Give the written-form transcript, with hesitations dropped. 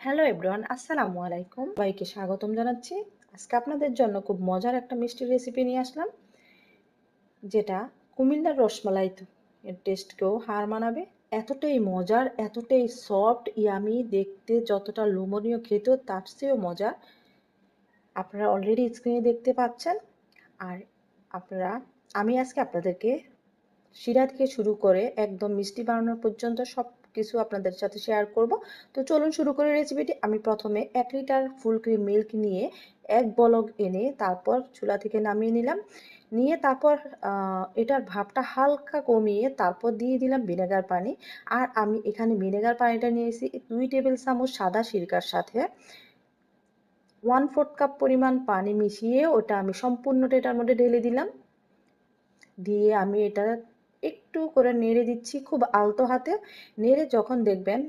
Hello everyone, আসসালামু আলাইকুম। সবাইকে স্বাগতম জানাচ্ছি। আজকে আপনাদের জন্য খুব মজার একটা মিষ্টি রেসিপি নিয়ে আসলাম, যেটা কুমিল্লার রসমালাই এর টেস্টকেও হার মানাবে। এতটাই মজার, এতটাই সফট, ইয়ামি, দেখতে যতটা লোভনীয়, খেতেও তার চেয়েও মজা। আপনারা অলরেডি স্ক্রিনে দেখতে পাচ্ছেন। আর আপনারা আমি আজকে আপনাদেরকে শিরা থেকে শুরু করে একদম মিষ্টি বানানো পর্যন্ত সব কিছু আপনাদের সাথে শেয়ার করব। তো চলুন শুরু করি রেসিপিটি। আমি প্রথমে 1 লিটার ফুল ক্রিম মিল্ক নিয়ে এক বলক এনে তারপর চুলা থেকে নামিয়ে নিলাম। নিয়ে তারপর এটার ভাপটা হালকা কমিয়ে তারপর দিয়ে দিলাম ভিনেগার পানি। আর আমি এখানে ভিনেগার পানিটা নিয়েছি 2 টেবিল চামচ সাদা সিরকার সাথে 1/4 কাপ পরিমাণ পানি মিশিয়ে ওটা আমি সম্পূর্ণটা এটার মধ্যে ঢেলে দিলাম। দিয়ে আমি এটা একটু করে নেড়ে দিচ্ছি খুব আলতো হাতে। নেড়ে যখন দেখবেন